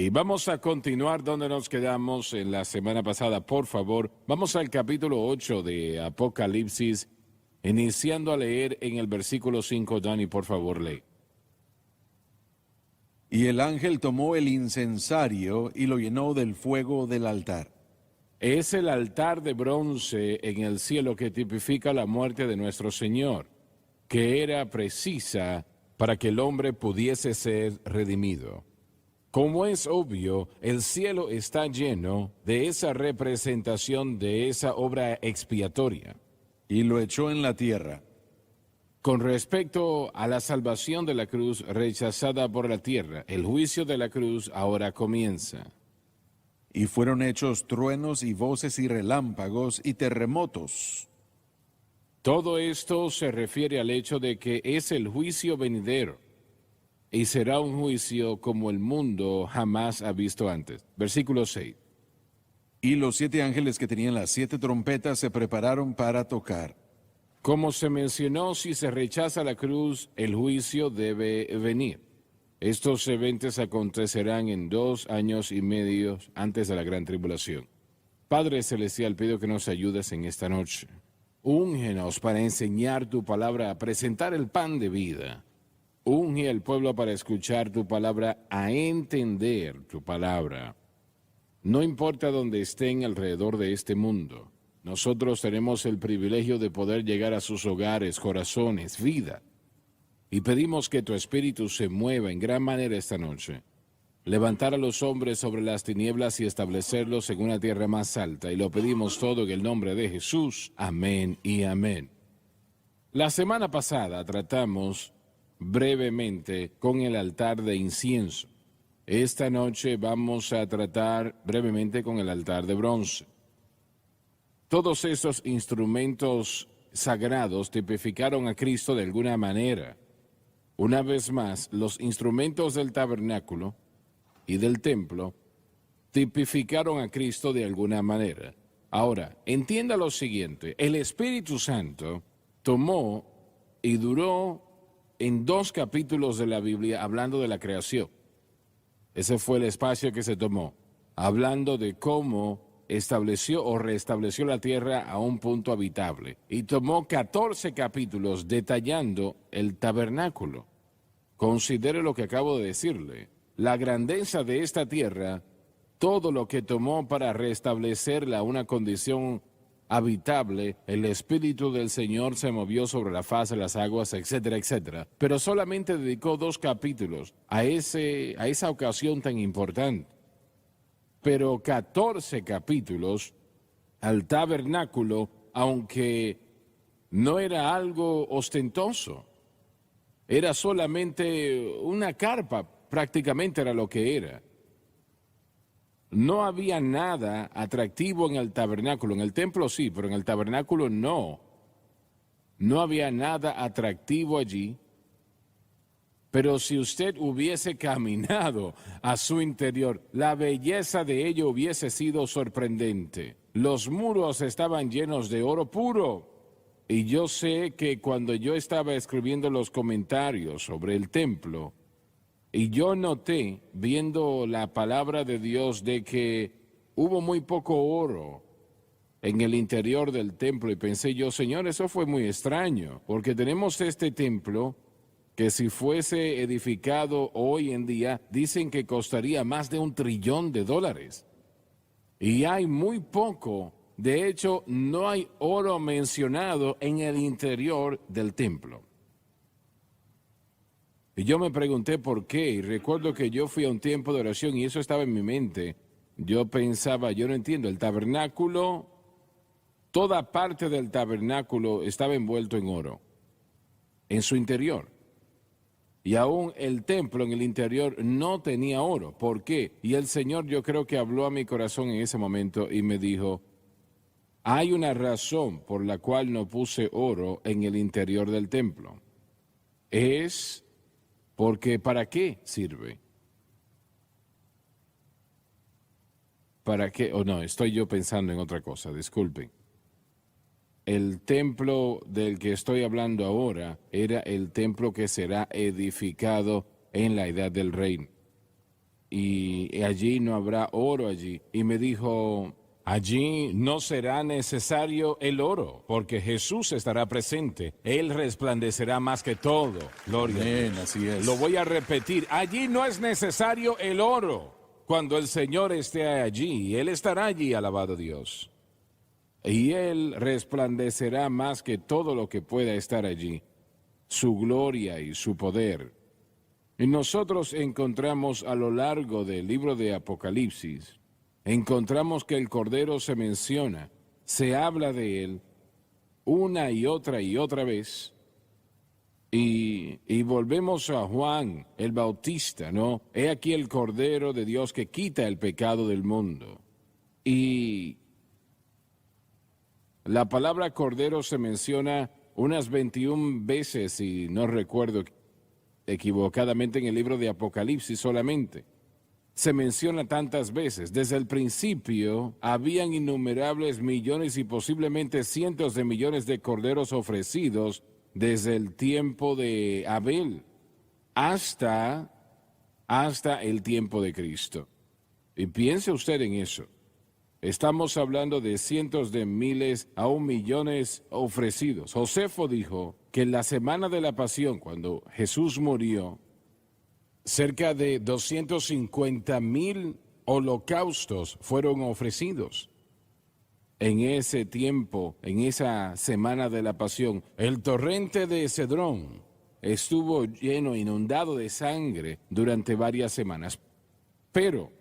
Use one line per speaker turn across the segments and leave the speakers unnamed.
Y vamos a continuar donde nos quedamos en la semana pasada. Por favor, vamos al capítulo 8 de Apocalipsis, iniciando a leer en el versículo 5. Dani, por favor, lee.
Y el ángel tomó el incensario y lo llenó del fuego del altar.
Es el altar de bronce en el cielo que tipifica la muerte de nuestro Señor, que era precisa para que el hombre pudiese ser redimido. Como es obvio, el cielo está lleno de esa representación de esa obra expiatoria.
Y lo echó en la tierra.
Con respecto a la salvación de la cruz rechazada por la tierra, el juicio de la cruz ahora comienza.
Y fueron hechos truenos y voces y relámpagos y terremotos.
Todo esto se refiere al hecho de que es el juicio venidero. Y será un juicio como el mundo jamás ha visto antes. Versículo 6.
Y los 7 ángeles que tenían las 7 trompetas se prepararon para tocar.
Como se mencionó, si se rechaza la cruz, el juicio debe venir. Estos eventos acontecerán en 2 años y medio antes de la gran tribulación. Padre Celestial, pido que nos ayudes en esta noche. Úngenos para enseñar tu palabra, a presentar el pan de vida. Unge al pueblo para escuchar tu palabra, a entender tu palabra. No importa dónde estén alrededor de este mundo, nosotros tenemos el privilegio de poder llegar a sus hogares, corazones, vida. Y pedimos que tu espíritu se mueva en gran manera esta noche. Levantar a los hombres sobre las tinieblas y establecerlos en una tierra más alta. Y lo pedimos todo en el nombre de Jesús. Amén y amén. La semana pasada tratamos brevemente con el altar de incienso. Esta noche vamos a tratar brevemente con el altar de bronce. Todos esos instrumentos sagrados tipificaron a Cristo de alguna manera. Una vez más, los instrumentos del tabernáculo y del templo tipificaron a Cristo de alguna manera. Ahora, entienda lo siguiente, el Espíritu Santo tomó y duró en 2 capítulos de la Biblia hablando de la creación. Ese fue el espacio que se tomó, hablando de cómo estableció o restableció la tierra a un punto habitable. Y tomó 14 capítulos detallando el tabernáculo. Considere lo que acabo de decirle. La grandeza de esta tierra, todo lo que tomó para restablecerla a una condición habitable, el Espíritu del Señor se movió sobre la faz de las aguas, etcétera, etcétera. Pero solamente dedicó 2 capítulos a esa ocasión tan importante. Pero 14 capítulos al tabernáculo, aunque no era algo ostentoso. Era solamente una carpa, prácticamente era lo que era. No había nada atractivo en el tabernáculo. En el templo sí, pero en el tabernáculo no. No había nada atractivo allí. Pero si usted hubiese caminado a su interior, la belleza de ello hubiese sido sorprendente. Los muros estaban llenos de oro puro. Y yo sé que cuando yo estaba escribiendo los comentarios sobre el templo, y yo noté, viendo la palabra de Dios, de que hubo muy poco oro en el interior del templo, y pensé yo, Señor, eso fue muy extraño, porque tenemos este templo que si fuese edificado hoy en día, dicen que costaría más de $1 trillón. Y hay muy poco, de hecho, no hay oro mencionado en el interior del templo. Y yo me pregunté por qué, y recuerdo que yo fui a un tiempo de oración y eso estaba en mi mente. Yo pensaba, yo no entiendo, el tabernáculo, toda parte del tabernáculo estaba envuelto en oro, en su interior. Y aún el templo en el interior no tenía oro. ¿Por qué? Y el Señor yo creo que habló a mi corazón en ese momento y me dijo, hay una razón por la cual no puse oro en el interior del templo. Es porque ¿para qué sirve? ¿Para qué? O no, estoy yo pensando en otra cosa, disculpen. El templo del que estoy hablando ahora era el templo que será edificado en la edad del reino. y allí no habrá oro allí. Y me dijo, allí no será necesario el oro, porque Jesús estará presente. Él resplandecerá más que todo. Gloria a Dios.
Amén, así es.
Lo voy a repetir, allí no es necesario el oro. Cuando el Señor esté allí, Él estará allí, alabado Dios. Y Él resplandecerá más que todo lo que pueda estar allí, su gloria y su poder. Y nosotros encontramos a lo largo del libro de Apocalipsis, encontramos que el Cordero se menciona, se habla de Él una y otra vez. Y volvemos a Juan el Bautista, ¿no? He aquí el Cordero de Dios que quita el pecado del mundo. Y la palabra Cordero se menciona unas 21 veces, si no recuerdo equivocadamente, en el libro de Apocalipsis solamente. Se menciona tantas veces. Desde el principio habían innumerables millones y posiblemente cientos de millones de corderos ofrecidos desde el tiempo de Abel hasta el tiempo de Cristo. Y piense usted en eso. Estamos hablando de cientos de miles, aún millones ofrecidos. Josefo dijo que en la semana de la pasión, cuando Jesús murió, cerca de 250,000 holocaustos fueron ofrecidos. En ese tiempo, en esa semana de la pasión, el torrente de Cedrón estuvo lleno, inundado de sangre durante varias semanas. Pero,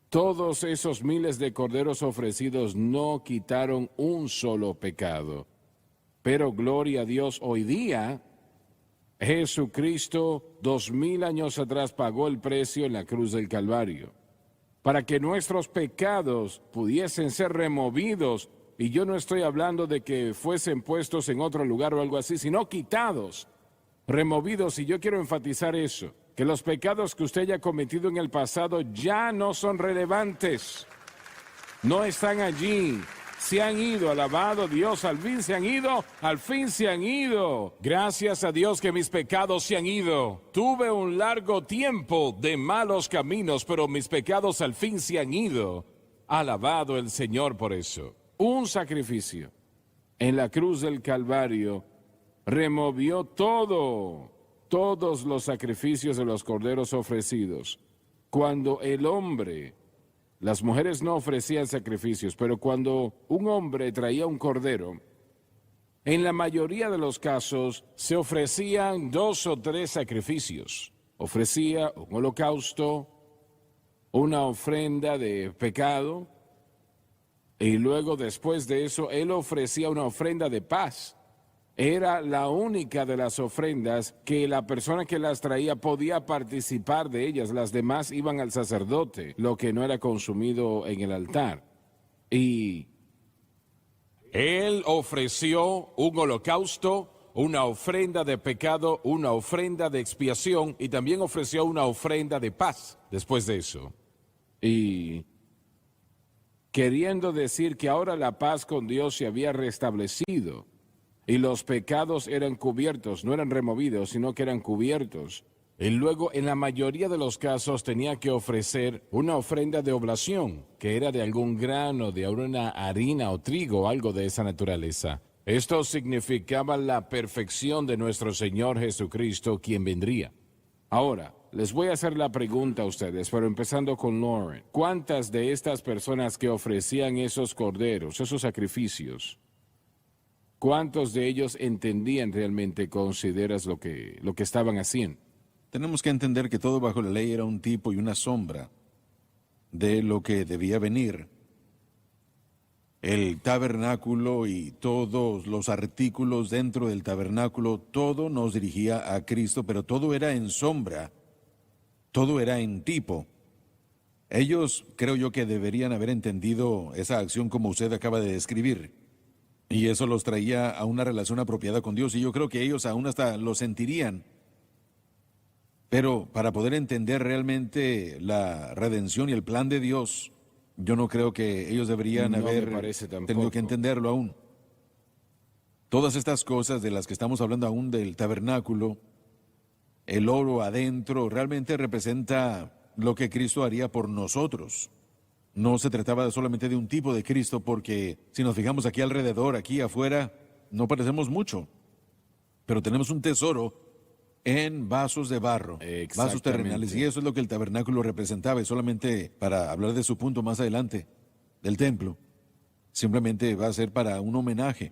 todos esos miles de corderos ofrecidos no quitaron un solo pecado. Pero gloria a Dios, hoy día Jesucristo 2000 años atrás pagó el precio en la cruz del Calvario para que nuestros pecados pudiesen ser removidos. Y yo no estoy hablando de que fuesen puestos en otro lugar o algo así, sino quitados, removidos. Y yo quiero enfatizar eso, que los pecados que usted haya cometido en el pasado ya no son relevantes, no están allí. Se han ido, alabado Dios, al fin se han ido, al fin se han ido. Gracias a Dios que mis pecados se han ido. Tuve un largo tiempo de malos caminos, pero mis pecados al fin se han ido. Alabado el Señor por eso. Un sacrificio en la cruz del Calvario removió todos los sacrificios de los corderos ofrecidos. Cuando el hombre... Las mujeres no ofrecían sacrificios, pero cuando un hombre traía un cordero, en la mayoría de los casos se ofrecían 2 o 3 sacrificios. Ofrecía un holocausto, una ofrenda de pecado, y luego después de eso él ofrecía una ofrenda de paz. Era la única de las ofrendas que la persona que las traía podía participar de ellas. Las demás iban al sacerdote, lo que no era consumido en el altar. Y él ofreció un holocausto, una ofrenda de pecado, una ofrenda de expiación y también ofreció una ofrenda de paz después de eso. Y queriendo decir que ahora la paz con Dios se había restablecido. Y los pecados eran cubiertos, no eran removidos, sino que eran cubiertos. Y luego, en la mayoría de los casos, tenía que ofrecer una ofrenda de oblación, que era de algún grano, de una harina o trigo, algo de esa naturaleza. Esto significaba la perfección de nuestro Señor Jesucristo, quien vendría. Ahora, les voy a hacer la pregunta a ustedes, pero empezando con Lauren. ¿Cuántas de estas personas que ofrecían esos corderos, esos sacrificios, cuántos de ellos entendían realmente, consideras lo que estaban haciendo?
Tenemos que entender que todo bajo la ley era un tipo y una sombra de lo que debía venir. El tabernáculo y todos los artículos dentro del tabernáculo, todo nos dirigía a Cristo, pero todo era en sombra, todo era en tipo. Ellos, creo yo, que deberían haber entendido esa acción como usted acaba de describir. Y eso los traía a una relación apropiada con Dios, y yo creo que ellos aún hasta lo sentirían. Pero para poder entender realmente la redención y el plan de Dios, yo no creo que ellos deberían haber tenido que entenderlo aún. Todas estas cosas de las que estamos hablando aún del tabernáculo, el oro adentro realmente representa lo que Cristo haría por nosotros. No se trataba solamente de un tipo de Cristo, porque si nos fijamos aquí alrededor, aquí afuera, no parecemos mucho, pero tenemos un tesoro en vasos de barro, vasos terrenales, y eso es lo que el tabernáculo representaba. Y solamente para hablar de su punto más adelante, del templo, simplemente va a ser para un homenaje,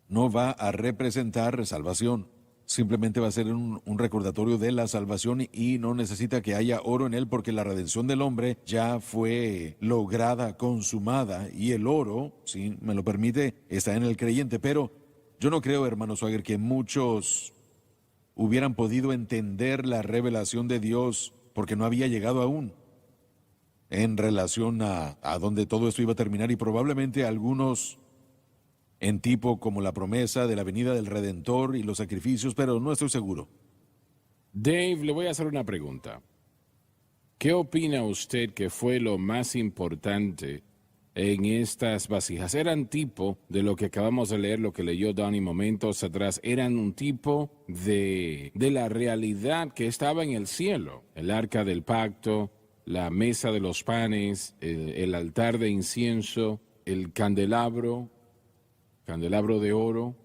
no va a representar salvación. Simplemente va a ser un recordatorio de la salvación y no necesita que haya oro en él, porque la redención del hombre ya fue lograda, consumada, y el oro, si me lo permite, está en el creyente. Pero yo no creo, hermano Swagger, que muchos hubieran podido entender la revelación de Dios porque no había llegado aún en relación a donde todo esto iba a terminar, y probablemente algunos en tipo como la promesa de la venida del Redentor y los sacrificios, pero no estoy seguro.
Dave, le voy a hacer una pregunta. ¿Qué opina usted que fue lo más importante en estas vasijas? Eran tipo de lo que acabamos de leer, lo que leyó Donnie momentos atrás, eran un tipo de la realidad que estaba en el cielo. El arca del pacto, la mesa de los panes, el altar de incienso, el candelabro de oro.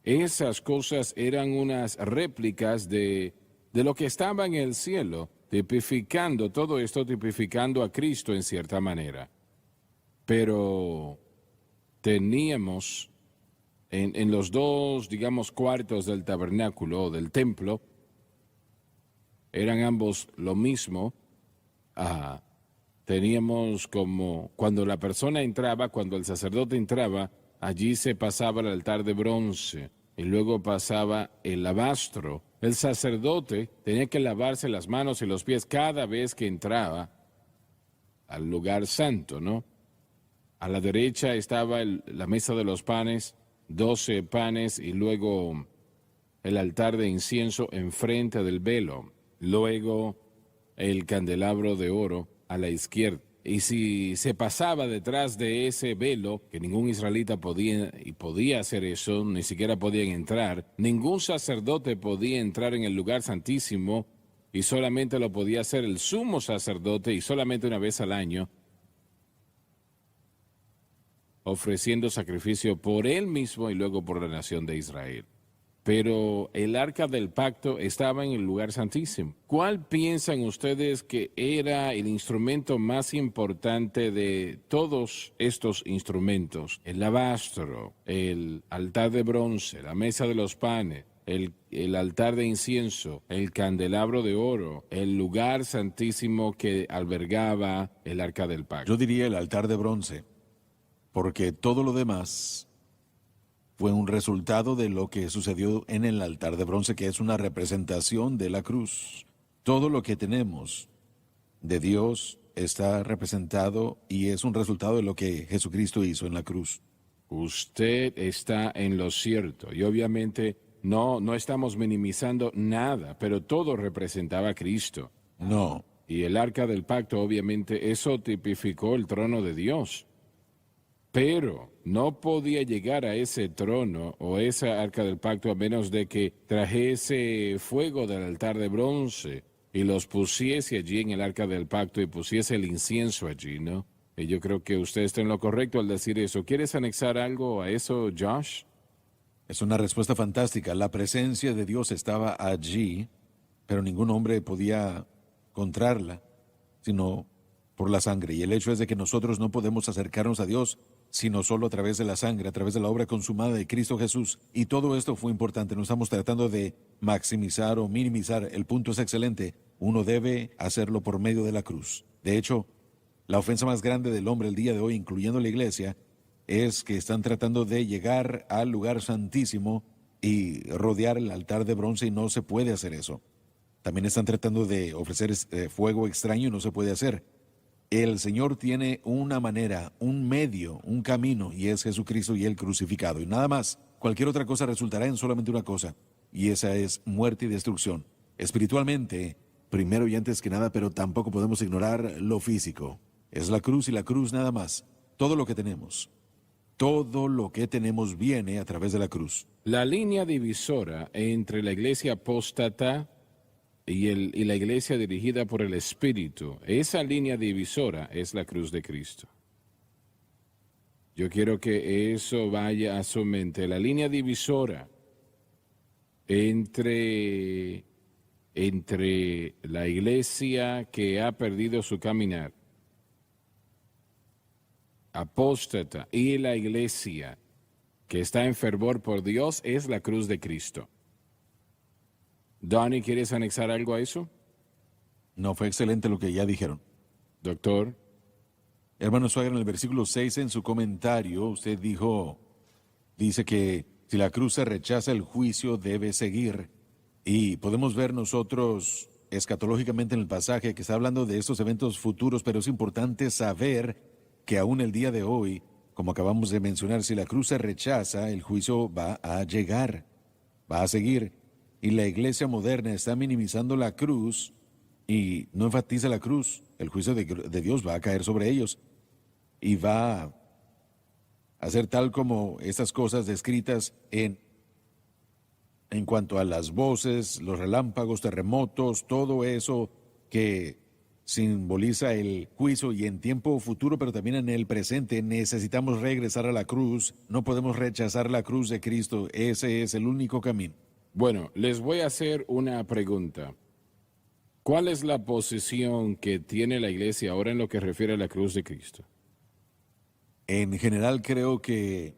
Esas cosas eran unas réplicas de lo que estaba en el cielo, tipificando todo esto, tipificando a Cristo en cierta manera. Pero teníamos en los dos, digamos, cuartos del tabernáculo o del templo, eran ambos lo mismo. Teníamos como cuando la persona entraba, cuando el sacerdote entraba, allí se pasaba el altar de bronce y luego pasaba el alabastro. El sacerdote tenía que lavarse las manos y los pies cada vez que entraba al lugar santo, ¿no? A la derecha estaba la mesa de los panes, 12 panes, y luego el altar de incienso enfrente del velo. Luego el candelabro de oro a la izquierda. Y si se pasaba detrás de ese velo, que ningún israelita podía hacer eso, ni siquiera podían entrar, ningún sacerdote podía entrar en el lugar santísimo, y solamente lo podía hacer el sumo sacerdote, y solamente una vez al año, ofreciendo sacrificio por él mismo y luego por la nación de Israel. Pero el arca del pacto estaba en el lugar santísimo. ¿Cuál piensan ustedes que era el instrumento más importante de todos estos instrumentos? El alabastro, el altar de bronce, la mesa de los panes, el altar de incienso, el candelabro de oro, el lugar santísimo que albergaba el arca del pacto.
Yo diría el altar de bronce, porque todo lo demás fue un resultado de lo que sucedió en el altar de bronce, que es una representación de la cruz. Todo lo que tenemos de Dios está representado y es un resultado de lo que Jesucristo hizo en la cruz.
Usted está en lo cierto, y obviamente no estamos minimizando nada, pero todo representaba a Cristo.
No.
Y el arca del pacto, obviamente, eso tipificó el trono de Dios. Pero no podía llegar a ese trono o esa arca del pacto a menos de que trajese fuego del altar de bronce y los pusiese allí en el arca del pacto y pusiese el incienso allí, ¿no? Y yo creo que usted está en lo correcto al decir eso. ¿Quieres anexar algo a eso, Josh?
Es una respuesta fantástica. La presencia de Dios estaba allí, pero ningún hombre podía encontrarla, sino por la sangre. Y el hecho es de que nosotros no podemos acercarnos a Dios sino solo a través de la sangre, a través de la obra consumada de Cristo Jesús. Y todo esto fue importante. No estamos tratando de maximizar o minimizar. El punto es excelente. Uno debe hacerlo por medio de la cruz. De hecho, la ofensa más grande del hombre el día de hoy, incluyendo la iglesia, es que están tratando de llegar al lugar santísimo y rodear el altar de bronce, y no se puede hacer eso. También están tratando de ofrecer fuego extraño y no se puede hacer. El Señor tiene una manera, un medio, un camino, y es Jesucristo y el crucificado. Y nada más. Cualquier otra cosa resultará en solamente una cosa, y esa es muerte y destrucción. Espiritualmente, primero y antes que nada, pero tampoco podemos ignorar lo físico. Es la cruz y la cruz nada más. Todo lo que tenemos. Todo lo que tenemos viene a través de la cruz.
La línea divisora entre la iglesia apóstata y la iglesia dirigida por el Espíritu, esa línea divisora es la cruz de Cristo. Yo quiero que eso vaya a su mente. La línea divisora entre la iglesia que ha perdido su caminar, apóstata, y la iglesia que está en fervor por Dios es la cruz de Cristo. Donnie, ¿quieres anexar algo a eso?
No, fue excelente lo que ya dijeron.
Doctor.
Hermano Swagger, en el versículo 6, en su comentario, usted dice que si la cruz se rechaza, el juicio debe seguir. Y podemos ver nosotros escatológicamente en el pasaje que está hablando de estos eventos futuros, pero es importante saber que aún el día de hoy, como acabamos de mencionar, si la cruz se rechaza, el juicio va a llegar, va a seguir. Y la iglesia moderna está minimizando la cruz y no enfatiza la cruz. El juicio de Dios va a caer sobre ellos y va a ser tal como estas cosas descritas en cuanto a las voces, los relámpagos, terremotos, todo eso que simboliza el juicio y en tiempo futuro, pero también en el presente necesitamos regresar a la cruz. No podemos rechazar la cruz de Cristo. Ese es el único camino.
Bueno, les voy a hacer una pregunta. ¿Cuál es la posición que tiene la iglesia ahora en lo que refiere a la cruz de Cristo?
En general creo que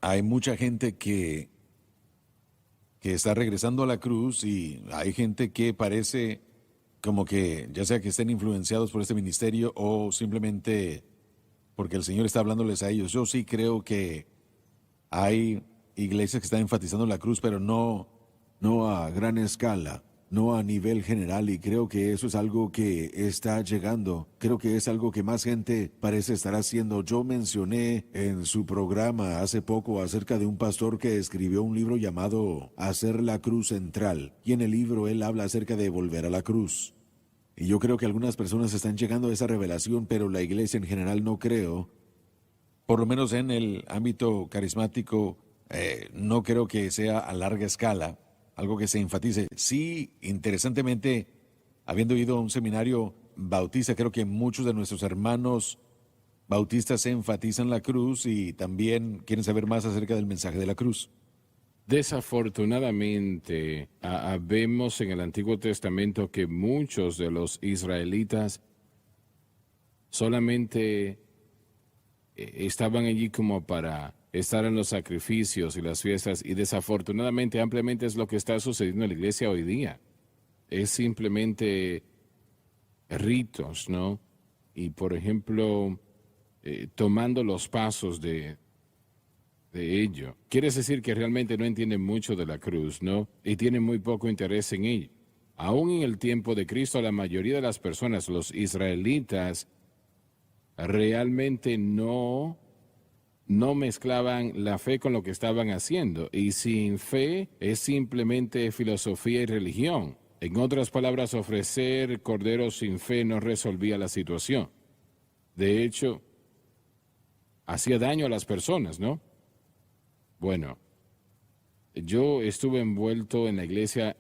hay mucha gente que está regresando a la cruz y hay gente que parece como que ya sea que estén influenciados por este ministerio o simplemente porque el Señor está hablándoles a ellos. Yo sí creo que hay iglesias que están enfatizando la cruz, pero no a gran escala, no a nivel general, y creo que eso es algo que está llegando. Creo que es algo que más gente parece estar haciendo. Yo mencioné en su programa hace poco acerca de un pastor que escribió un libro llamado Hacer la Cruz Central, y en el libro él habla acerca de volver a la cruz. Y yo creo que algunas personas están llegando a esa revelación, pero la iglesia en general no creo. Por lo menos en el ámbito carismático, no creo que sea a larga escala algo que se enfatice. Sí, interesantemente, habiendo ido a un seminario bautista, creo que muchos de nuestros hermanos bautistas enfatizan la cruz y también quieren saber más acerca del mensaje de la cruz.
Desafortunadamente, vemos en el Antiguo Testamento que muchos de los israelitas solamente estaban allí como para estar en los sacrificios y las fiestas, y desafortunadamente ampliamente es lo que está sucediendo en la iglesia hoy día. Es simplemente ritos, ¿no? Y por ejemplo, tomando los pasos de ello. Quieres decir que realmente no entienden mucho de la cruz, ¿no? Y tienen muy poco interés en ello. Aún en el tiempo de Cristo, la mayoría de las personas, los israelitas, realmente no mezclaban la fe con lo que estaban haciendo. Y sin fe es simplemente filosofía y religión. En otras palabras, ofrecer corderos sin fe no resolvía la situación. De hecho, hacía daño a las personas, ¿no? Bueno, yo estuve envuelto en la iglesia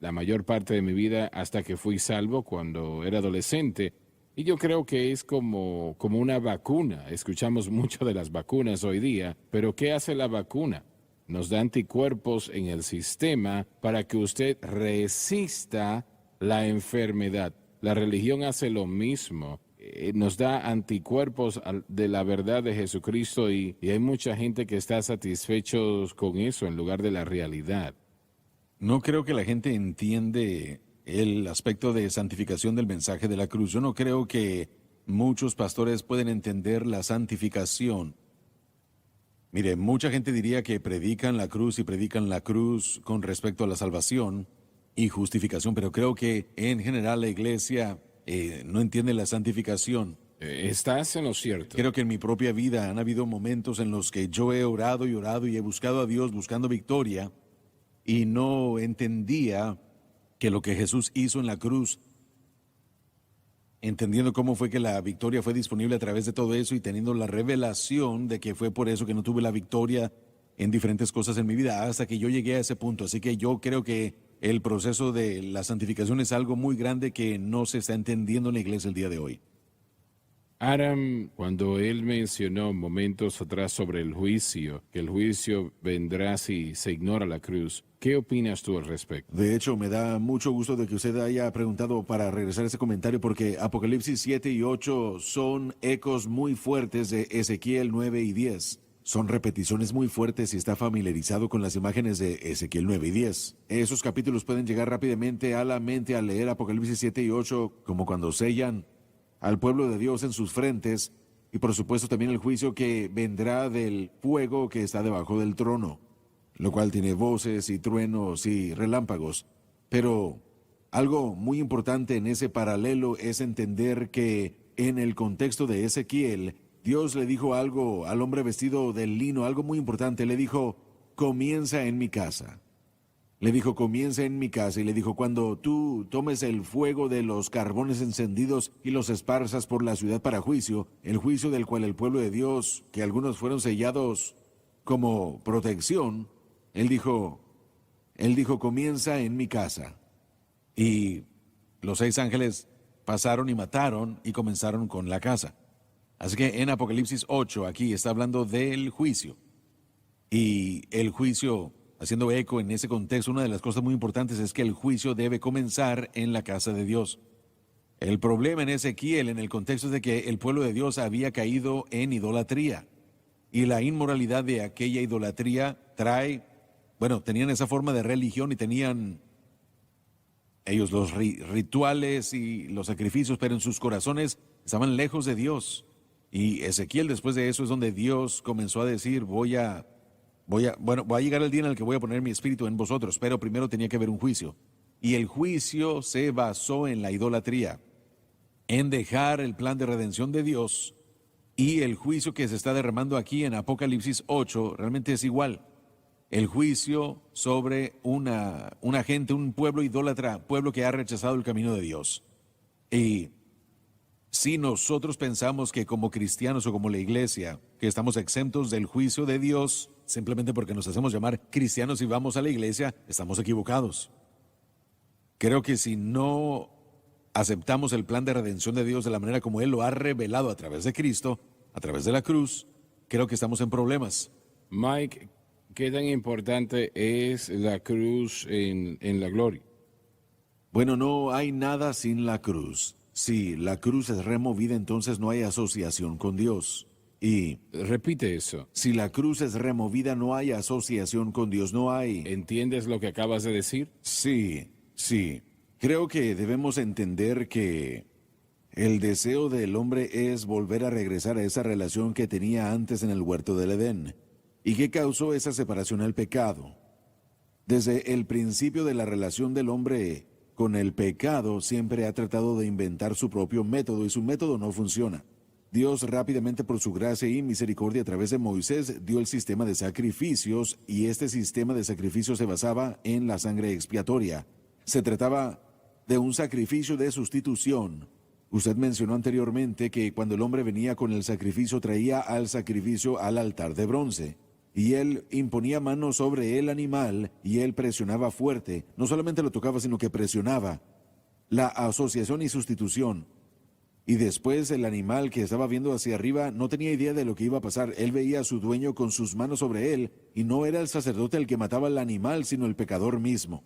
la mayor parte de mi vida hasta que fui salvo cuando era adolescente. Y yo creo que es como una vacuna. Escuchamos mucho de las vacunas hoy día, pero ¿qué hace la vacuna? Nos da anticuerpos en el sistema para que usted resista la enfermedad. La religión hace lo mismo. Nos da anticuerpos de la verdad de Jesucristo y hay mucha gente que está satisfechos con eso en lugar de la realidad.
No creo que la gente entiende el aspecto de santificación del mensaje de la cruz. Yo no creo que muchos pastores pueden entender la santificación. Mire, mucha gente diría que predican la cruz y predican la cruz con respecto a la salvación y justificación, pero creo que en general la iglesia no entiende la santificación.
Estás en lo cierto.
Creo que en mi propia vida han habido momentos en los que yo he orado y he buscado a Dios buscando victoria y no entendía que lo que Jesús hizo en la cruz entendiendo cómo fue que la victoria fue disponible a través de todo eso y teniendo la revelación de que fue por eso que no tuve la victoria en diferentes cosas en mi vida hasta que yo llegué a ese punto. Así que yo creo que el proceso de la santificación es algo muy grande que no se está entendiendo en la iglesia el día de hoy.
Adam, cuando él mencionó momentos atrás sobre el juicio, que el juicio vendrá si se ignora la cruz, ¿qué opinas tú al respecto?
De hecho, me da mucho gusto de que usted haya preguntado para regresar a ese comentario porque Apocalipsis 7 y 8 son ecos muy fuertes de Ezequiel 9 y 10. Son repeticiones muy fuertes si está familiarizado con las imágenes de Ezequiel 9 y 10. Esos capítulos pueden llegar rápidamente a la mente al leer Apocalipsis 7 y 8, como cuando sellan al pueblo de Dios en sus frentes, y por supuesto también el juicio que vendrá del fuego que está debajo del trono, lo cual tiene voces y truenos y relámpagos. Pero algo muy importante en ese paralelo es entender que en el contexto de Ezequiel, Dios le dijo algo al hombre vestido de lino, algo muy importante. Le dijo, comienza en mi casa. Le dijo, comienza en mi casa. Y le dijo, cuando tú tomes el fuego de los carbones encendidos y los esparzas por la ciudad para juicio, el juicio del cual el pueblo de Dios, que algunos fueron sellados como protección, él dijo, comienza en mi casa. Y los 6 ángeles pasaron y mataron y comenzaron con la casa. Así que en Apocalipsis 8 aquí está hablando del juicio. Y el juicio, haciendo eco en ese contexto, una de las cosas muy importantes es que el juicio debe comenzar en la casa de Dios. El problema en Ezequiel, en el contexto es de que el pueblo de Dios había caído en idolatría. Y la inmoralidad de aquella idolatría tenían esa forma de religión y tenían ellos los rituales y los sacrificios, pero en sus corazones estaban lejos de Dios. Y Ezequiel, después de eso, es donde Dios comenzó a decir, va a llegar el día en el que voy a poner mi espíritu en vosotros, pero primero tenía que haber un juicio. Y el juicio se basó en la idolatría, en dejar el plan de redención de Dios, y el juicio que se está derramando aquí en Apocalipsis 8 realmente es igual. El juicio sobre una gente, un pueblo idólatra, pueblo que ha rechazado el camino de Dios. Y si nosotros pensamos que como cristianos o como la iglesia, que estamos exentos del juicio de Dios, simplemente porque nos hacemos llamar cristianos y vamos a la iglesia, estamos equivocados. Creo que si no aceptamos el plan de redención de Dios de la manera como Él lo ha revelado a través de Cristo, a través de la cruz, creo que estamos en problemas.
Mike, ¿qué tan importante es la cruz en la gloria?
Bueno, no hay nada sin la cruz. Si la cruz es removida, entonces no hay asociación con Dios. Y
repite eso.
si la cruz es removida, no hay asociación con Dios, no hay...
¿Entiendes lo que acabas de decir?
Sí. Creo que debemos entender que el deseo del hombre es volver a regresar a esa relación que tenía antes en el huerto del Edén. ¿Y qué causó esa separación? El pecado. Desde el principio de la relación del hombre con el pecado, siempre ha tratado de inventar su propio método y su método no funciona. Dios rápidamente por su gracia y misericordia a través de Moisés dio el sistema de sacrificios y este sistema de sacrificios se basaba en la sangre expiatoria. Se trataba de un sacrificio de sustitución. Usted mencionó anteriormente que cuando el hombre venía con el sacrificio traía al sacrificio al altar de bronce. Y él imponía manos sobre el animal y él presionaba fuerte. No solamente lo tocaba, sino que presionaba. La asociación y sustitución. Y después el animal que estaba viendo hacia arriba no tenía idea de lo que iba a pasar. Él veía a su dueño con sus manos sobre él y no era el sacerdote el que mataba al animal, sino el pecador mismo.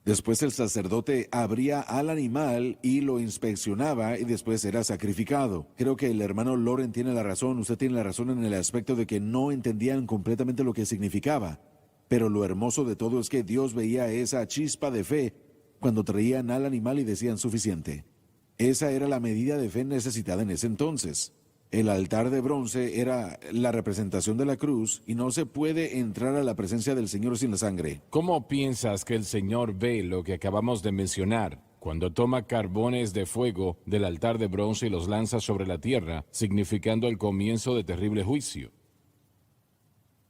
Después el sacerdote abría al animal y lo inspeccionaba y después era sacrificado. Creo que el hermano Loren tiene la razón, usted tiene la razón en el aspecto de que no entendían completamente lo que significaba. Pero lo hermoso de todo es que Dios veía esa chispa de fe cuando traían al animal y decían suficiente. Esa era la medida de fe necesitada en ese entonces. El altar de bronce era la representación de la cruz y no se puede entrar a la presencia del Señor sin la sangre.
¿Cómo piensas que el Señor ve lo que acabamos de mencionar cuando toma carbones de fuego del altar de bronce y los lanza sobre la tierra, significando el comienzo de terrible juicio?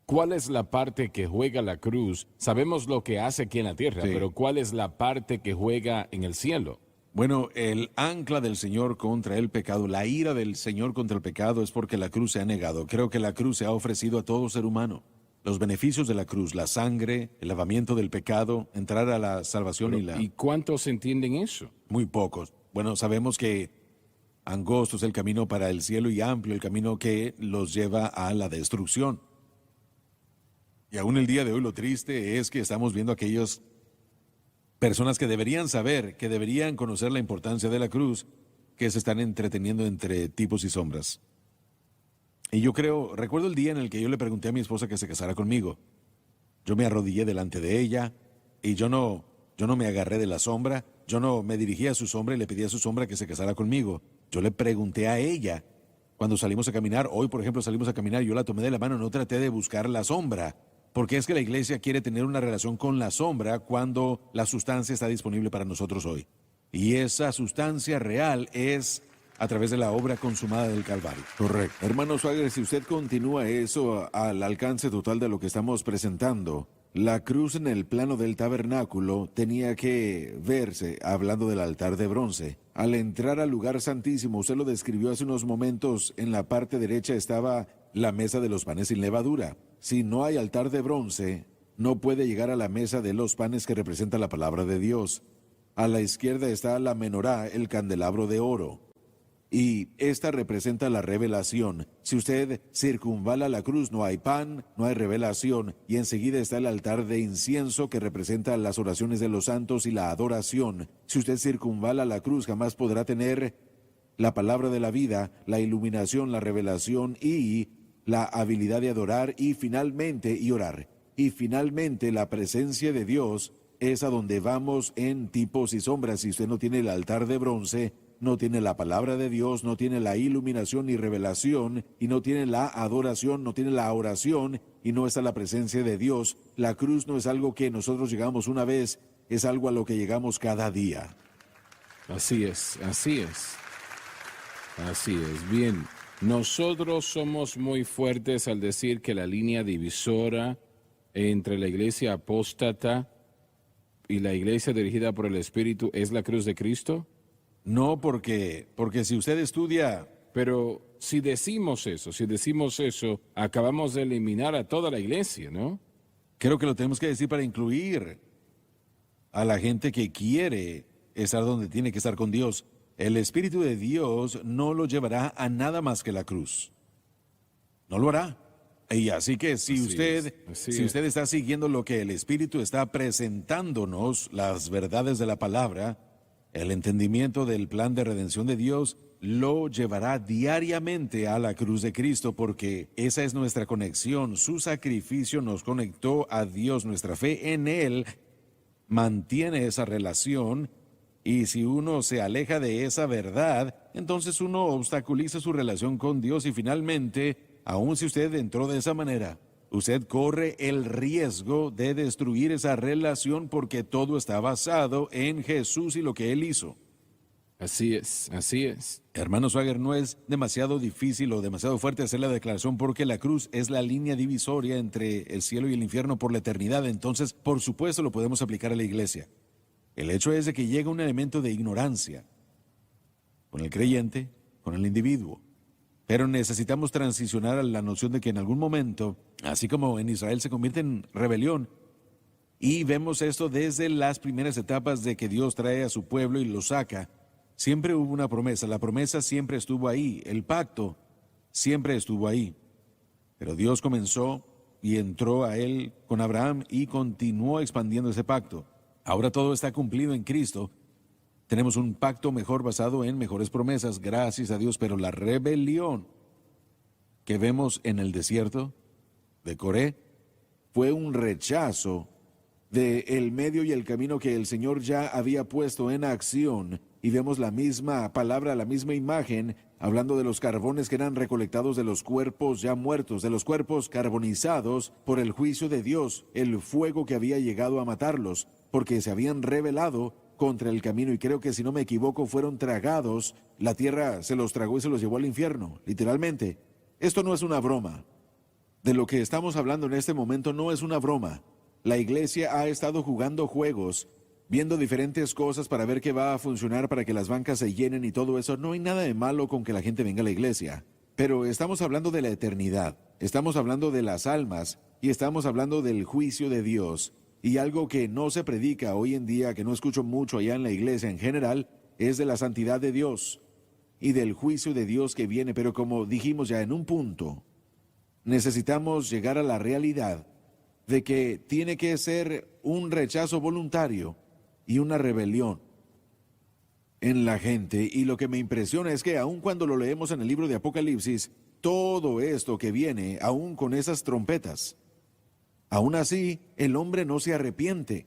¿Cuál es la parte que juega la cruz? Sabemos lo que hace aquí en la tierra,
Sí.
pero ¿cuál es la parte que juega en el cielo?
Bueno, el ancla del Señor contra el pecado, la ira del Señor contra el pecado es porque la cruz se ha negado. Creo que la cruz se ha ofrecido a todo ser humano. Los beneficios de la cruz, la sangre, el lavamiento del pecado, entrar a la salvación
¿Y cuántos entienden eso?
Muy pocos. Bueno, sabemos que angosto es el camino para el cielo y amplio el camino que los lleva a la destrucción. Y aún el día de hoy lo triste es que estamos viendo aquellas personas que deberían saber, que deberían conocer la importancia de la cruz, que se están entreteniendo entre tipos y sombras. Y yo recuerdo el día en el que yo le pregunté a mi esposa que se casara conmigo. Yo me arrodillé delante de ella y yo no me agarré de la sombra, yo no me dirigí a su sombra y le pedí a su sombra que se casara conmigo. Yo le pregunté a ella, cuando salimos a caminar, hoy por ejemplo salimos a caminar, yo la tomé de la mano, no traté de buscar la sombra, porque es que la iglesia quiere tener una relación con la sombra cuando la sustancia está disponible para nosotros hoy. Y esa sustancia real es a través de la obra consumada del Calvario.
Correcto. Hermano Swagger, si usted continúa eso al alcance total de lo que estamos presentando, la cruz en el plano del tabernáculo tenía que verse, hablando del altar de bronce. Al entrar al lugar santísimo, usted lo describió hace unos momentos, en la parte derecha estaba la mesa de los panes sin levadura. Si no hay altar de bronce, no puede llegar a la mesa de los panes que representa la palabra de Dios. A la izquierda está la menorá, el candelabro de oro. Y esta representa la revelación. Si usted circunvala la cruz, no hay pan, no hay revelación. Y enseguida está el altar de incienso que representa las oraciones de los santos y la adoración. Si usted circunvala la cruz, jamás podrá tener la palabra de la vida, la iluminación, la revelación y la habilidad de adorar y finalmente orar. Y finalmente la presencia de Dios es a donde vamos en tipos y sombras. Si usted no tiene el altar de bronce, no tiene la palabra de Dios, no tiene la iluminación ni revelación, y no tiene la adoración, no tiene la oración, y no está la presencia de Dios. La cruz no es algo que nosotros llegamos una vez, es algo a lo que llegamos cada día.
Así es, así es. Así es, bien. Nosotros somos muy fuertes al decir que la línea divisora entre la iglesia apóstata y la iglesia dirigida por el Espíritu es la cruz de Cristo.
No, porque si usted estudia...
Pero si decimos eso, acabamos de eliminar a toda la iglesia, ¿no?
Creo que lo tenemos que decir para incluir a la gente que quiere estar donde tiene que estar con Dios. El Espíritu de Dios no lo llevará a nada más que la cruz. No lo hará. Y así que si usted está siguiendo lo que el Espíritu está presentándonos, las verdades de la palabra, el entendimiento del plan de redención de Dios, lo llevará diariamente a la cruz de Cristo, porque esa es nuestra conexión. Su sacrificio nos conectó a Dios, nuestra fe en Él mantiene esa relación, y si uno se aleja de esa verdad, entonces uno obstaculiza su relación con Dios y finalmente, aun si usted entró de esa manera, usted corre el riesgo de destruir esa relación porque todo está basado en Jesús y lo que Él hizo.
Así es, así es.
Hermano Swagger, no es demasiado difícil o demasiado fuerte hacer la declaración porque la cruz es la línea divisoria entre el cielo y el infierno por la eternidad. Entonces, por supuesto, lo podemos aplicar a la iglesia. El hecho es de que llega un elemento de ignorancia con el creyente, con el individuo. Pero necesitamos transicionar a la noción de que en algún momento, así como en Israel se convierte en rebelión, y vemos esto desde las primeras etapas de que Dios trae a su pueblo y lo saca, siempre hubo una promesa, la promesa siempre estuvo ahí, el pacto siempre estuvo ahí. Pero Dios comenzó y entró a él con Abraham y continuó expandiendo ese pacto. Ahora todo está cumplido en Cristo. Tenemos un pacto mejor basado en mejores promesas, gracias a Dios, pero la rebelión que vemos en el desierto de Coré
Fue un rechazo del medio y el camino que el Señor ya había puesto en acción. Y vemos la misma palabra, la misma imagen, hablando de los carbones que eran recolectados de los cuerpos ya muertos, de los cuerpos carbonizados por el juicio de Dios, el fuego que había llegado a matarlos, porque se habían rebelado contra el camino, y creo que si no me equivoco fueron tragados, la tierra se los tragó y se los llevó al infierno, literalmente. Esto no es una broma. De lo que estamos hablando en este momento no es una broma. La iglesia ha estado jugando juegos viendo diferentes cosas para ver qué va a funcionar para que las bancas se llenen y todo eso. No hay nada de malo con que la gente venga a la iglesia. Pero estamos hablando de la eternidad, estamos hablando de las almas y estamos hablando del juicio de Dios. Y algo que no se predica hoy en día, que no escucho mucho allá en la iglesia en general, es de la santidad de Dios y del juicio de Dios que viene. Pero como dijimos ya en un punto, necesitamos llegar a la realidad de que tiene que ser un rechazo voluntario y una rebelión en la gente. Y lo que me impresiona es que aun cuando lo leemos en el libro de Apocalipsis, todo esto que viene, aun con esas trompetas, aún así el hombre no se arrepiente.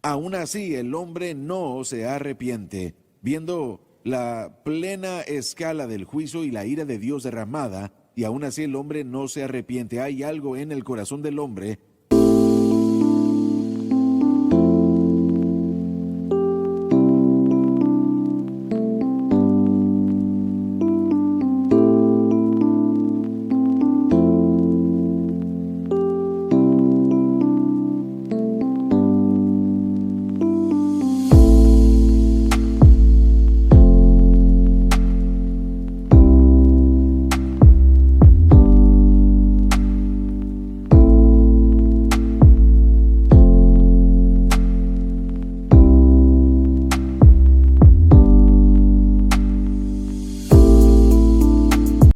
Aún así el hombre no se arrepiente. Viendo la plena escala del juicio y la ira de Dios derramada, y aún así el hombre no se arrepiente. Hay algo en el corazón del hombre.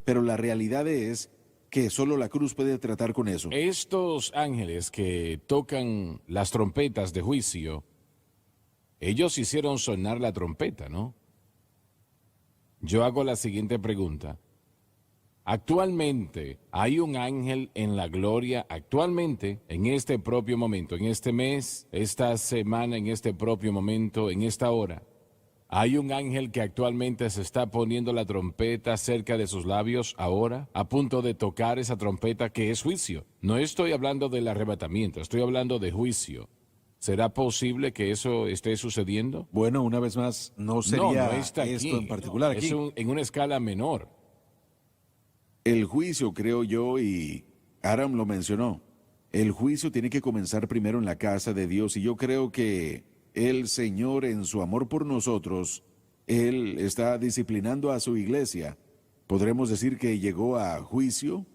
Pero la realidad es que solo la cruz puede tratar con eso.
Estos ángeles que tocan las trompetas de juicio, ellos hicieron sonar la trompeta, ¿no? Yo hago la siguiente pregunta. Actualmente, ¿hay un ángel en la gloria actualmente, en este propio momento, en este mes, esta semana, en este propio momento, en esta hora? ¿Hay un ángel que actualmente se está poniendo la trompeta cerca de sus labios ahora, a punto de tocar esa trompeta que es juicio? No estoy hablando del arrebatamiento, estoy hablando de juicio. ¿Será posible que eso esté sucediendo?
Bueno, una vez más, no sería
No está aquí.
esto en particular aquí.
Es en una escala menor.
El juicio, creo yo, y Aram lo mencionó, el juicio tiene que comenzar primero en la casa de Dios. Y yo creo que el Señor, en su amor por nosotros, Él está disciplinando a su iglesia. ¿Podremos decir que llegó a juicio?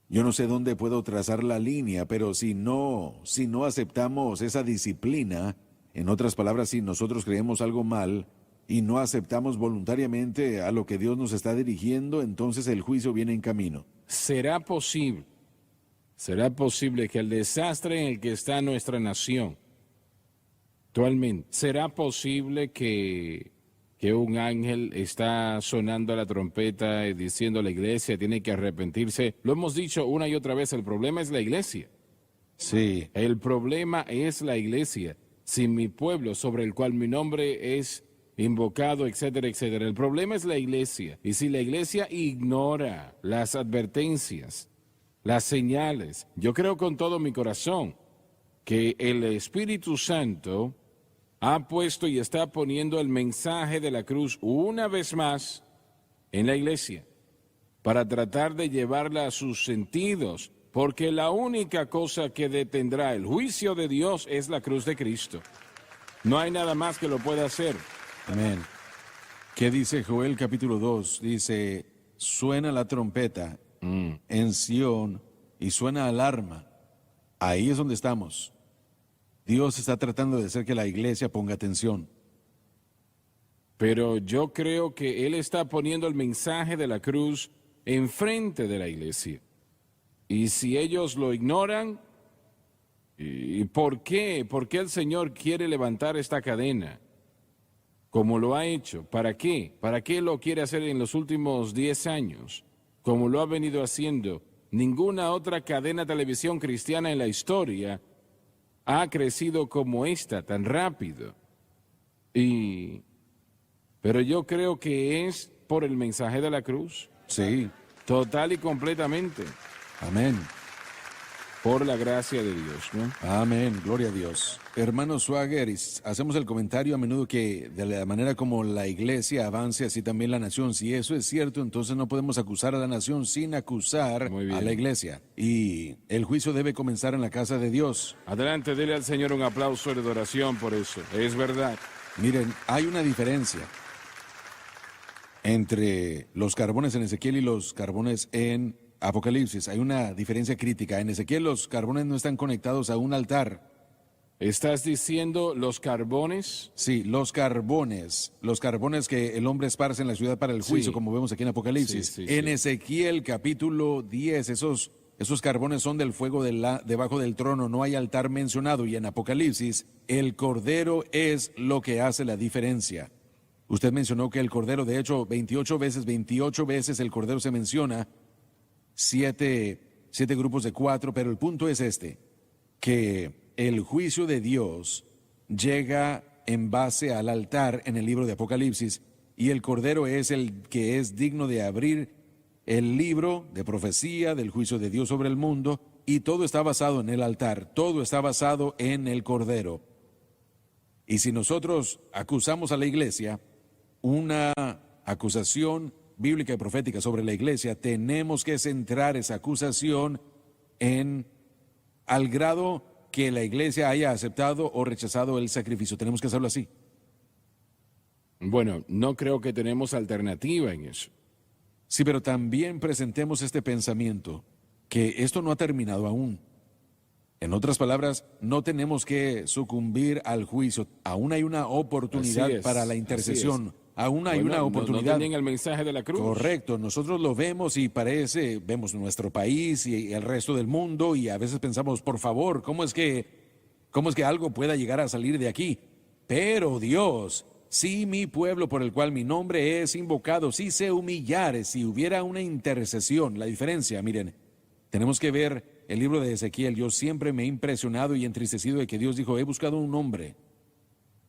Yo no sé dónde puedo trazar la línea, pero si no aceptamos esa disciplina, en otras palabras, si nosotros creemos algo mal y no aceptamos voluntariamente a lo que Dios nos está dirigiendo, entonces el juicio viene en camino.
¿Será posible que el desastre en el que está nuestra nación actualmente, será posible que un ángel está sonando la trompeta y diciendo a la iglesia tiene que arrepentirse? Lo hemos dicho una y otra vez, el problema es la iglesia.
Sí,
El problema es la iglesia. Si mi pueblo, sobre el cual mi nombre es invocado, etcétera, etcétera. El problema es la iglesia. Y si la iglesia ignora las advertencias, las señales, yo creo con todo mi corazón que el Espíritu Santo ha puesto y está poniendo el mensaje de la cruz una vez más en la iglesia para tratar de llevarla a sus sentidos, porque la única cosa que detendrá el juicio de Dios es la cruz de Cristo. No hay nada más que lo pueda hacer.
amén. ¿Qué dice Joel capítulo 2? Dice, suena la trompeta en Sión y suena alarma. Ahí es donde estamos. Dios está tratando de hacer que la iglesia ponga atención.
Pero yo creo que Él está poniendo el mensaje de la cruz enfrente de la iglesia. Y si ellos lo ignoran, ¿y por qué? ¿Por qué el Señor quiere levantar esta cadena? Como lo ha hecho. ¿Para qué? ¿Para qué lo quiere hacer en los últimos 10 años? Como lo ha venido haciendo. Ninguna otra cadena de televisión cristiana en la historia ha crecido como esta, tan rápido. Pero yo creo que es por el mensaje de la cruz.
Sí,
Total y completamente.
amén.
por la gracia de Dios, ¿no?
Amén, gloria a Dios. Hermano Swagger, hacemos el comentario a menudo que de la manera como la iglesia avance, así también la nación. Si eso es cierto, entonces no podemos acusar a la nación sin acusar
Muy bien.
a la iglesia. Y el juicio debe comenzar en la casa de Dios.
Adelante, dile al Señor un aplauso de adoración por eso. Es verdad.
Miren, hay una diferencia entre los carbones en Ezequiel y los carbones en Apocalipsis. Hay una diferencia crítica. En Ezequiel los carbones no están conectados a un altar.
¿Estás diciendo los carbones?
Sí, los carbones que el hombre esparce en la ciudad para el juicio,
Sí.
como vemos aquí en Apocalipsis.
Sí,
En
sí.
Ezequiel capítulo 10, esos carbones son del fuego debajo del trono, no hay altar mencionado. Y en Apocalipsis, el cordero es lo que hace la diferencia. Usted mencionó que el cordero, de hecho, 28 veces el cordero se menciona, siete grupos de 4, pero el punto es este, que el juicio de Dios llega en base al altar en el libro de Apocalipsis, y el cordero es el que es digno de abrir el libro de profecía del juicio de Dios sobre el mundo, y todo está basado en el altar, todo está basado en el cordero. Y si nosotros acusamos a la iglesia, una acusación bíblica y profética sobre la iglesia, tenemos que centrar esa acusación al grado que la iglesia haya aceptado o rechazado el sacrificio. Tenemos que hacerlo así.
Bueno, no creo que tenemos alternativa en eso.
Sí, pero también presentemos este pensamiento, que esto no ha terminado aún. En otras palabras, no tenemos que sucumbir al juicio. Aún hay una oportunidad
Así es,
para la
así
intercesión. Aún hay
Bueno,
una oportunidad.
No tienen el mensaje de la cruz.
Correcto, nosotros lo vemos y vemos nuestro país y el resto del mundo y a veces pensamos, por favor, ¿cómo es que algo pueda llegar a salir de aquí? Pero Dios, si mi pueblo por el cual mi nombre es invocado, si se humillare, si hubiera una intercesión, la diferencia, miren, tenemos que ver el libro de Ezequiel. Yo siempre me he impresionado y entristecido de que Dios dijo, he buscado un hombre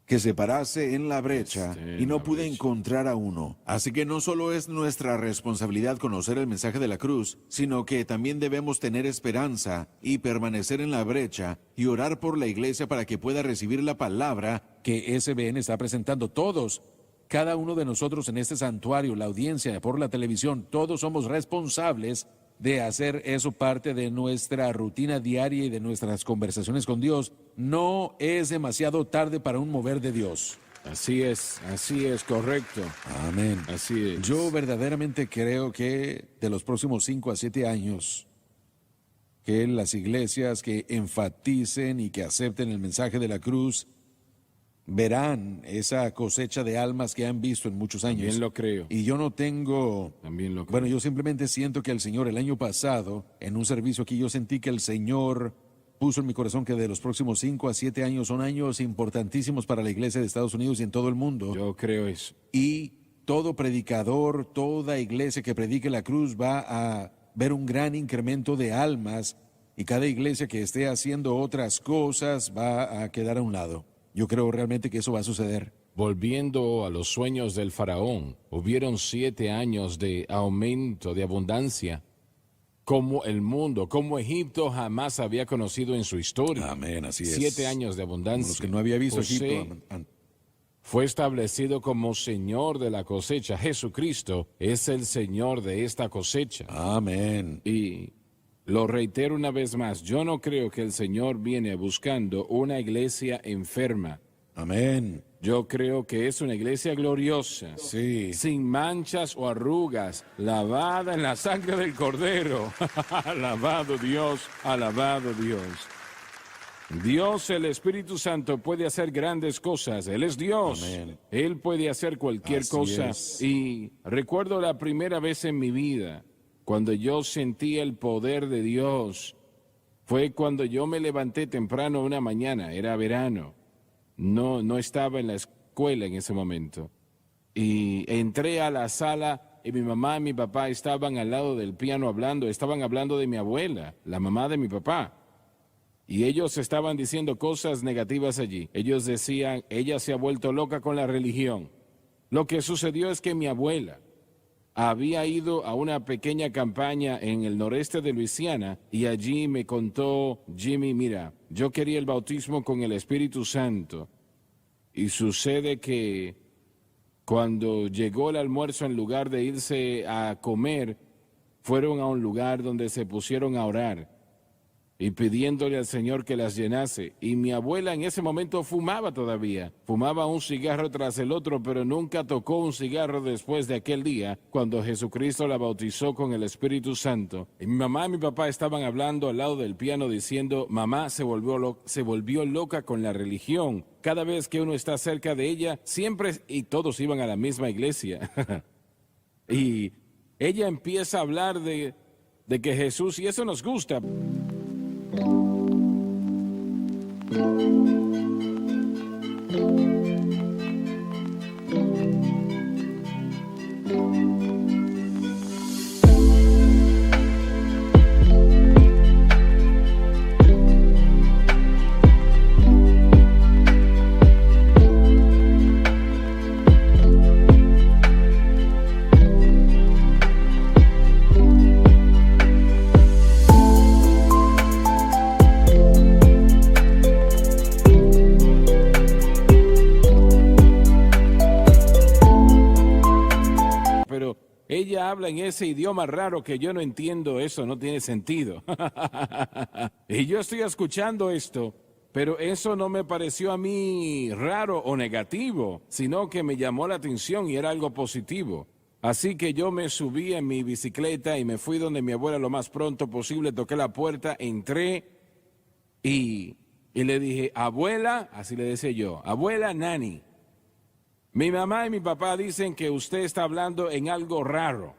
que se parase en la brecha y no pude
brecha.
encontrar a uno. Así que no solo es nuestra responsabilidad conocer el mensaje de la cruz, sino que también debemos tener esperanza y permanecer en la brecha y orar por la iglesia para que pueda recibir la palabra.
que SBN está presentando. Todos, cada uno de nosotros en este santuario, la audiencia por la televisión, todos somos responsables de hacer eso parte de nuestra rutina diaria y de nuestras conversaciones con Dios. No es demasiado tarde para un mover de Dios.
Así es, correcto.
Amén.
Así es.
Yo verdaderamente creo que de los próximos 5 a 7 años, que las iglesias que enfaticen y que acepten el mensaje de la cruz verán esa cosecha de almas que han visto en muchos años.
También lo creo.
Y yo no tengo...
También lo creo.
Bueno, yo simplemente siento que el Señor, el año pasado, en un servicio aquí, yo sentí que el Señor puso en mi corazón que de los próximos 5 a 7 años son años importantísimos para la iglesia de Estados Unidos y en todo el mundo.
Yo creo eso.
Y todo predicador, toda iglesia que predique la cruz va a ver un gran incremento de almas, y cada iglesia que esté haciendo otras cosas va a quedar a un lado. Yo creo realmente que eso va a suceder.
Volviendo a los sueños del faraón, hubieron 7 años de aumento, de abundancia, como el mundo, como Egipto jamás había conocido en su historia.
Amén, así es.
7 años de abundancia.
Los que no había visto
José
Egipto.
fue establecido como Señor de la cosecha. Jesucristo es el Señor de esta cosecha.
Amén.
Y lo reitero una vez más, yo no creo que el Señor viene buscando una iglesia enferma.
Amén.
Yo creo que es una iglesia gloriosa,
Sí.
sin manchas o arrugas, lavada en la sangre del Cordero. Alabado Dios, alabado Dios. Dios, el Espíritu Santo, puede hacer grandes cosas. Él es Dios.
Amén.
Él puede hacer cualquier
Así
cosa.
es.
Y recuerdo la primera vez en mi vida cuando yo sentí el poder de Dios. Fue cuando yo me levanté temprano una mañana, era verano. No estaba en la escuela en ese momento. Y entré a la sala y mi mamá y mi papá estaban al lado del piano hablando. Estaban hablando de mi abuela, la mamá de mi papá. Y ellos estaban diciendo cosas negativas allí. Ellos decían, ella se ha vuelto loca con la religión. Lo que sucedió es que mi abuela había ido a una pequeña campaña en el noreste de Luisiana y allí me contó Jimmy, mira, yo quería el bautismo con el Espíritu Santo y sucede que cuando llegó el almuerzo, en lugar de irse a comer, fueron a un lugar donde se pusieron a orar y pidiéndole al Señor que las llenase. Y mi abuela en ese momento fumaba todavía. Fumaba un cigarro tras el otro, pero nunca tocó un cigarro después de aquel día, cuando Jesucristo la bautizó con el Espíritu Santo. Y mi mamá y mi papá estaban hablando al lado del piano diciendo, mamá se volvió loca con la religión. Cada vez que uno está cerca de ella, siempre, y todos iban a la misma iglesia. Y ella empieza a hablar de que Jesús, y eso nos gusta. Ella habla en ese idioma raro que yo no entiendo, eso no tiene sentido. Y yo estoy escuchando esto, pero eso no me pareció a mí raro o negativo, sino que me llamó la atención y era algo positivo. Así que yo me subí en mi bicicleta y me fui donde mi abuela lo más pronto posible, toqué la puerta, entré y le dije, abuela, así le decía yo, abuela Nani. Mi mamá y mi papá dicen que usted está hablando en algo raro.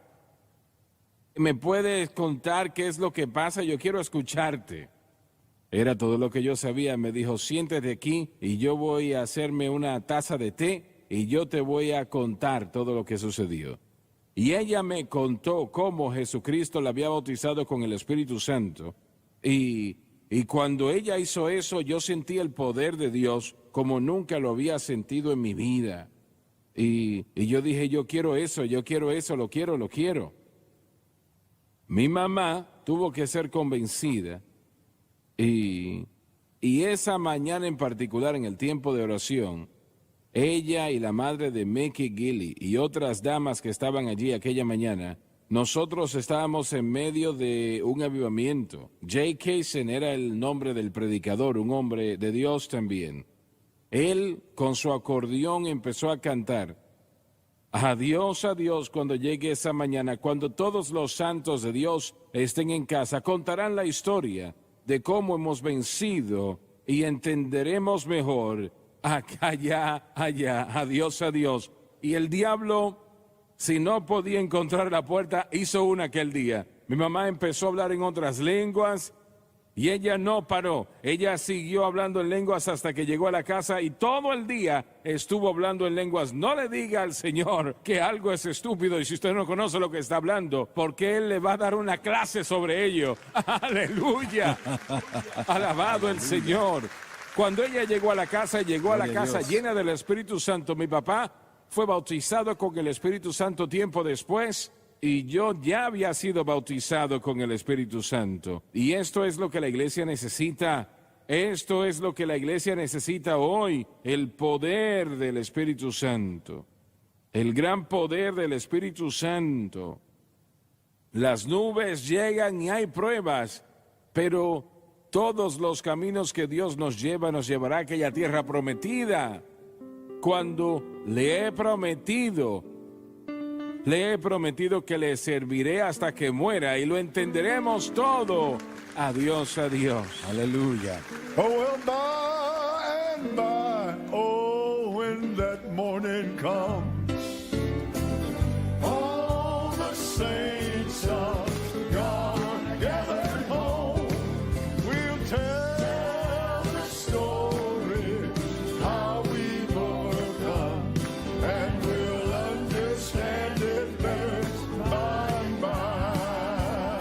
¿Me puedes contar qué es lo que pasa? Yo quiero escucharte. Era todo lo que yo sabía. Me dijo, siéntate aquí y yo voy a hacerme una taza de té y yo te voy a contar todo lo que sucedió. Y ella me contó cómo Jesucristo la había bautizado con el Espíritu Santo. Y cuando ella hizo eso, yo sentí el poder de Dios como nunca lo había sentido en mi vida. Y yo dije, yo quiero eso, lo quiero. Mi mamá tuvo que ser convencida y esa mañana en particular, en el tiempo de oración, ella y la madre de Mickey Gilly y otras damas que estaban allí aquella mañana, nosotros estábamos en medio de un avivamiento. Jay Kaysen era el nombre del predicador, un hombre de Dios también. Él, con su acordeón, empezó a cantar, adiós, adiós, cuando llegue esa mañana, cuando todos los santos de Dios estén en casa, contarán la historia de cómo hemos vencido y entenderemos mejor, allá, adiós, adiós. Y el diablo, si no podía encontrar la puerta, hizo una aquel día. Mi mamá empezó a hablar en otras lenguas, y ella no paró, ella siguió hablando en lenguas hasta que llegó a la casa y todo el día estuvo hablando en lenguas. No le diga al Señor que algo es estúpido y si usted no conoce lo que está hablando, porque Él le va a dar una clase sobre ello. ¡Aleluya! Alabado el Señor. Cuando ella llegó a la casa llena del Espíritu Santo. Mi papá fue bautizado con el Espíritu Santo tiempo después. Y yo ya había sido bautizado con el Espíritu Santo. Y esto es lo que la iglesia necesita. Esto es lo que la iglesia necesita hoy. El poder del Espíritu Santo. El gran poder del Espíritu Santo. Las nubes llegan y hay pruebas. Pero todos los caminos que Dios nos llevará a aquella tierra prometida. Cuando le he prometido que le serviré hasta que muera y lo entenderemos todo. Adiós, adiós.
Aleluya.
Oh, well, by and by, oh, when that morning comes, all the saints of God gathered home, we'll tell the story, how we've overcome, and we'll understand it better by and by.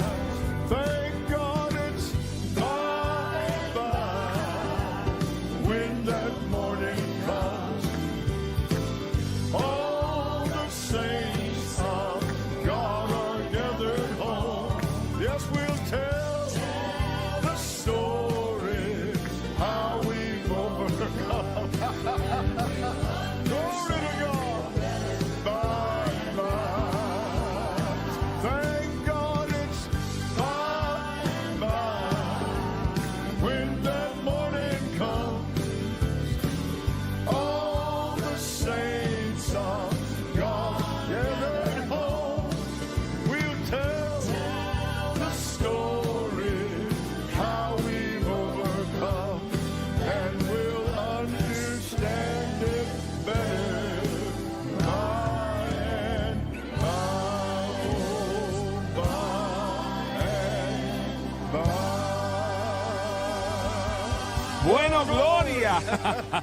Thank God it's by and by when that morning comes. Oh, by.
Bueno, Gloria.